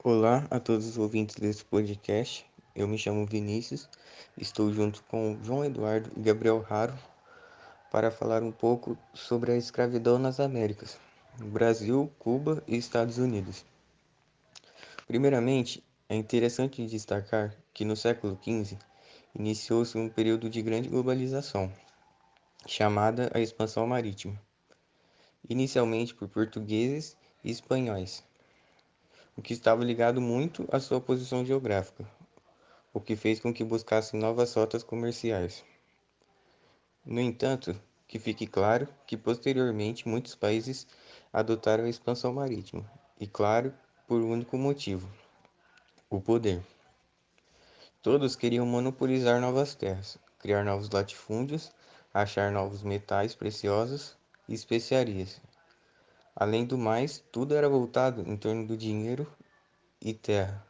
Olá a todos os ouvintes desse podcast. Eu me chamo Vinícius, estou junto com João Eduardo e Gabriel Raro para falar um pouco sobre a escravidão nas Américas, no Brasil, Cuba e Estados Unidos. Primeiramente, é interessante destacar que no século XV iniciou-se um período de grande globalização, chamada a expansão marítima, inicialmente por portugueses e espanhóis, o que estava ligado muito à sua posição geográfica, o que fez com que buscassem novas rotas comerciais. No entanto, que fique claro que posteriormente muitos países adotaram a expansão marítima, e claro, por um único motivo: o poder. Todos queriam monopolizar novas terras, criar novos latifúndios, achar novos metais preciosos e especiarias. Além do mais, tudo era voltado em torno do dinheiro e terra,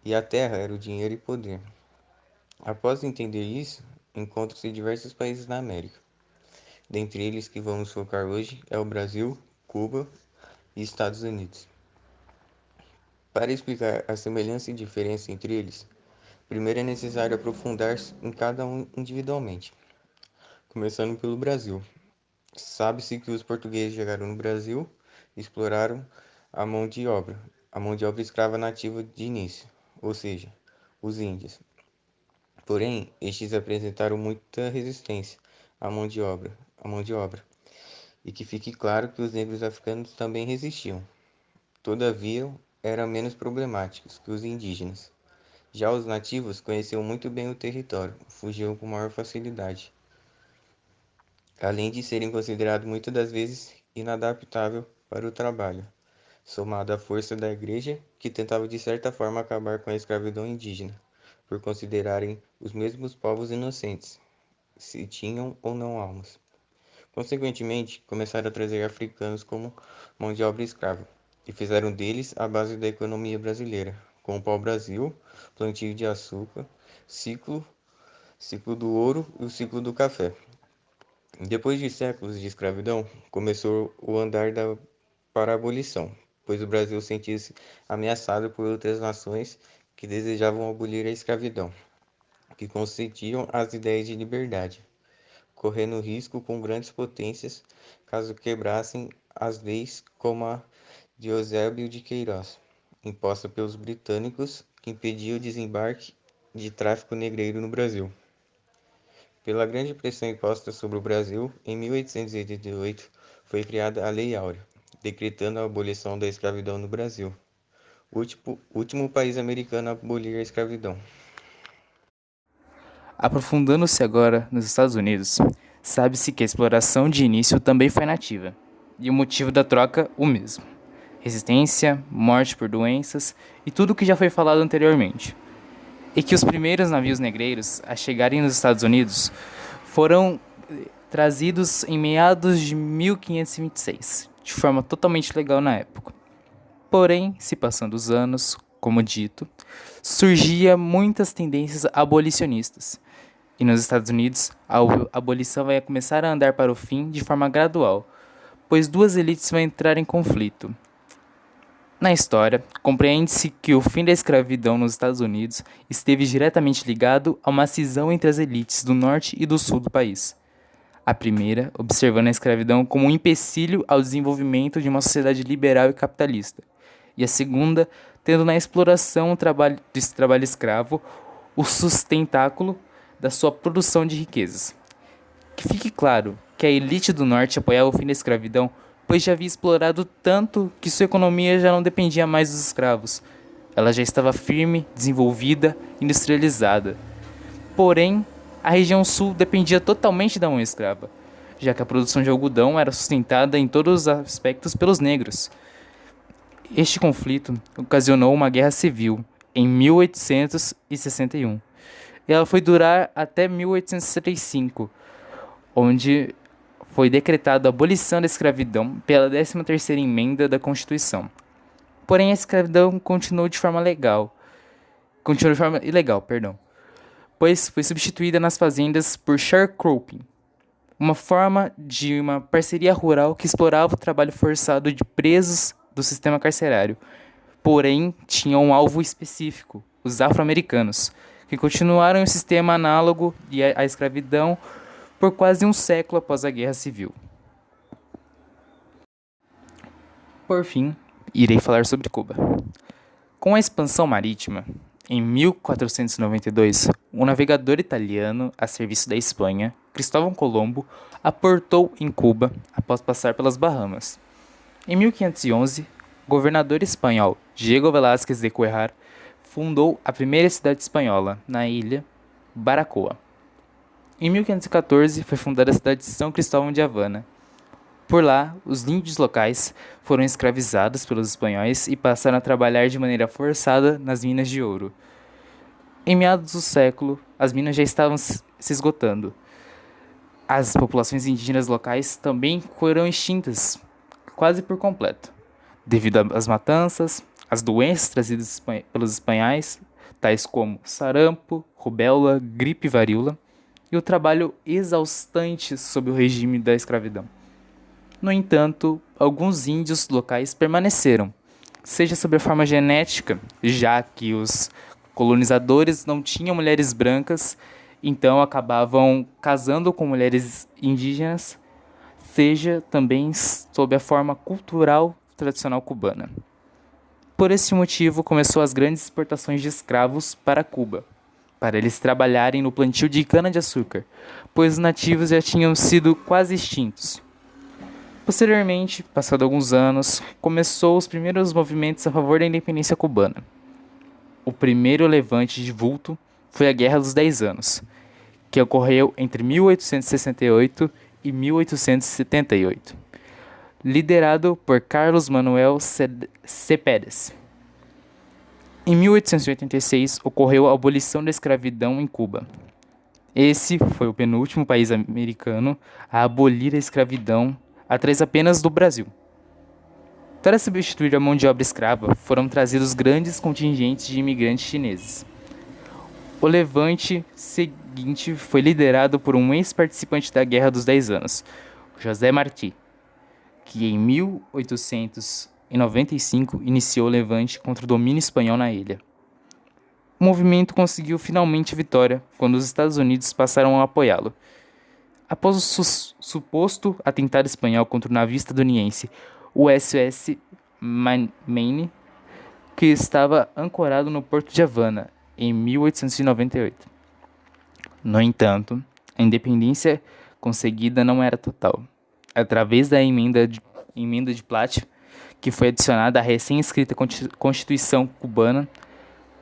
e a terra era o dinheiro e poder. Após entender isso, encontram-se diversos países na América. Dentre eles que vamos focar hoje é o Brasil, Cuba e Estados Unidos. Para explicar a semelhança e diferença entre eles, primeiro é necessário aprofundar-se em cada um individualmente. Começando pelo Brasil. Sabe-se que os portugueses chegaram no Brasil e exploraram a mão de obra escrava nativa de início, ou seja, os índios. Porém, estes apresentaram muita resistência à mão de obra, e que fique claro que os negros africanos também resistiam. Todavia, eram menos problemáticos que os indígenas. Já os nativos conheciam muito bem o território, fugiam com maior facilidade, além de serem considerados muitas das vezes inadaptável para o trabalho, somado à força da igreja que tentava de certa forma acabar com a escravidão indígena, por considerarem os mesmos povos inocentes, se tinham ou não almas. Consequentemente, começaram a trazer africanos como mão de obra escrava, e fizeram deles a base da economia brasileira, com o pau-brasil, plantio de açúcar, ciclo, ciclo do ouro e o ciclo do café. Depois de séculos de escravidão, começou o andar para a abolição, pois o Brasil sentia-se ameaçado por outras nações que desejavam abolir a escravidão, que consentiam as ideias de liberdade, correndo risco com grandes potências caso quebrassem as leis como a de Eusébio de Queiroz, imposta pelos britânicos que impedia o desembarque de tráfico negreiro no Brasil. Pela grande pressão imposta sobre o Brasil, em 1888 foi criada a Lei Áurea, decretando a abolição da escravidão no Brasil, último país americano a abolir a escravidão. Aprofundando-se agora nos Estados Unidos, sabe-se que a exploração de início também foi nativa, e o motivo da troca o mesmo: resistência, morte por doenças e tudo o que já foi falado anteriormente. E que os primeiros navios negreiros a chegarem nos Estados Unidos foram trazidos em meados de 1526, de forma totalmente legal na época. Porém, se passando os anos, como dito, surgia muitas tendências abolicionistas. E nos Estados Unidos, a abolição vai começar a andar para o fim de forma gradual, pois duas elites vão entrar em conflito. Na história, compreende-se que o fim da escravidão nos Estados Unidos esteve diretamente ligado a uma cisão entre as elites do norte e do sul do país. A primeira, observando a escravidão como um empecilho ao desenvolvimento de uma sociedade liberal e capitalista, e a segunda, tendo na exploração desse trabalho escravo o sustentáculo da sua produção de riquezas. Que fique claro que a elite do norte apoiava o fim da escravidão, pois já havia explorado tanto que sua economia já não dependia mais dos escravos. Ela já estava firme, desenvolvida, industrializada. Porém, a região sul dependia totalmente da mão escrava, já que a produção de algodão era sustentada em todos os aspectos pelos negros. Este conflito ocasionou uma guerra civil em 1861. E ela foi durar até 1865, onde foi decretada a abolição da escravidão pela 13ª emenda da Constituição. Porém, a escravidão continuou de forma ilegal, pois foi substituída nas fazendas por sharecropping, uma forma de uma parceria rural que explorava o trabalho forçado de presos do sistema carcerário. porém tinham um alvo específico, os afro-americanos, que continuaram o sistema análogo à escravidão por quase um século após a Guerra Civil. Por fim, irei falar sobre Cuba. Com a expansão marítima, em 1492, um navegador italiano a serviço da Espanha, Cristóvão Colombo, aportou em Cuba após passar pelas Bahamas. Em 1511, o governador espanhol Diego Velázquez de Cuellar fundou a primeira cidade espanhola, na ilha Baracoa. Em 1514, foi fundada a cidade de São Cristóvão de Havana. Por lá, os índios locais foram escravizados pelos espanhóis e passaram a trabalhar de maneira forçada nas minas de ouro. Em meados do século, as minas já estavam se esgotando. As populações indígenas locais também foram extintas, quase por completo, devido às matanças, às doenças trazidas pelos espanhóis, tais como sarampo, rubéola, gripe e varíola, e o trabalho exaustante sob o regime da escravidão. No entanto, alguns índios locais permaneceram, seja sob a forma genética, já que os colonizadores não tinham mulheres brancas, então acabavam casando com mulheres indígenas, seja também sob a forma cultural tradicional cubana. Por esse motivo, começou as grandes exportações de escravos para Cuba, para eles trabalharem no plantio de cana-de-açúcar, pois os nativos já tinham sido quase extintos. Posteriormente, passado alguns anos, começou os primeiros movimentos a favor da independência cubana. O primeiro levante de vulto foi a Guerra dos 10 Anos, que ocorreu entre 1868 e 1878, liderado por Carlos Manuel Cepeda. Em 1886, ocorreu a abolição da escravidão em Cuba. Esse foi o penúltimo país americano a abolir a escravidão, atrás apenas do Brasil. Para substituir a mão de obra escrava, foram trazidos grandes contingentes de imigrantes chineses. O levante seguinte foi liderado por um ex-participante da Guerra dos 10 Anos, José Martí, que em 1895 iniciou o levante contra o domínio espanhol na ilha. O movimento conseguiu finalmente vitória quando os Estados Unidos passaram a apoiá-lo. Após o suposto atentado espanhol contra o navio estadunidense, o SOS Maine, que estava ancorado no porto de Havana, em 1898. No entanto, a independência conseguida não era total. Através da emenda de Platt, que foi adicionada à recém-escrita Constituição cubana,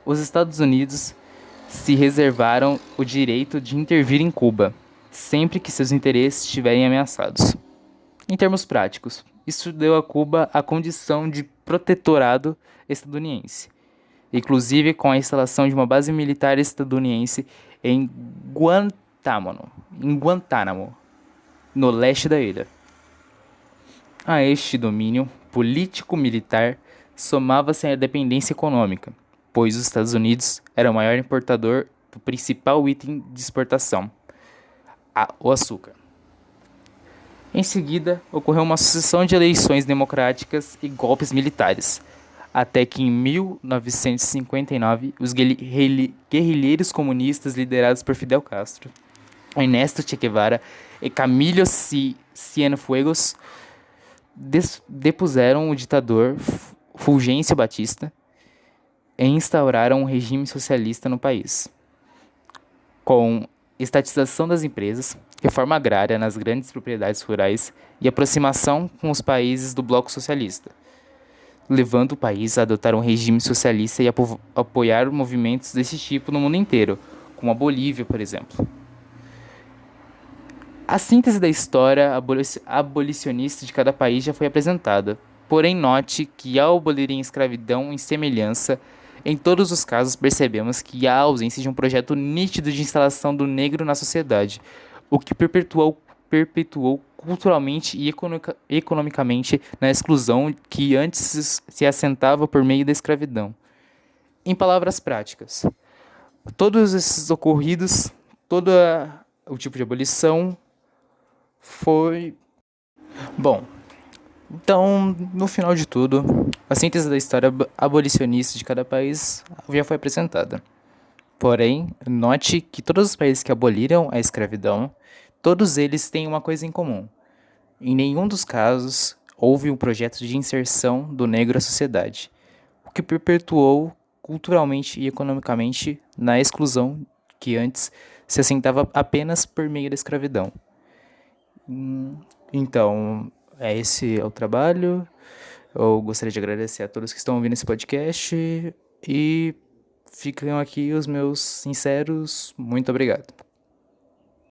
os Estados Unidos se reservaram o direito de intervir em Cuba, sempre que seus interesses estiverem ameaçados. Em termos práticos, isso deu a Cuba a condição de protetorado estadunidense, inclusive com a instalação de uma base militar estadunidense em Guantánamo, no leste da ilha. A este domínio político-militar somava-se a dependência econômica, pois os Estados Unidos era o maior importador do principal item de exportação, o açúcar. Em seguida, ocorreu uma sucessão de eleições democráticas e golpes militares, até que em 1959 os guerrilheiros comunistas liderados por Fidel Castro, Ernesto Che Guevara e Camilo Cienfuegos depuseram o ditador Fulgêncio Batista e instauraram um regime socialista no país, com estatização das empresas, reforma agrária nas grandes propriedades rurais e aproximação com os países do bloco socialista, levando o país a adotar um regime socialista e apoiar movimentos desse tipo no mundo inteiro, como a Bolívia, por exemplo. A síntese da história abolicionista de cada país já foi apresentada, porém note que ao abolirem a escravidão em semelhança, em todos os casos percebemos que há a ausência de um projeto nítido de instalação do negro na sociedade, o que perpetuou culturalmente e economicamente na exclusão que antes se assentava por meio da escravidão. Em palavras práticas, todos esses ocorridos, todo o tipo de abolição foi... Bom, então, no final de tudo, A síntese da história abolicionista de cada país já foi apresentada. Porém, note que todos os países que aboliram a escravidão, todos eles têm uma coisa em comum. Em nenhum dos casos houve um projeto de inserção do negro à sociedade, o que perpetuou culturalmente e economicamente na exclusão que antes se assentava apenas por meio da escravidão. Então, esse é o trabalho. Eu gostaria de agradecer a todos que estão ouvindo esse podcast e ficam aqui os meus sinceros muito obrigado.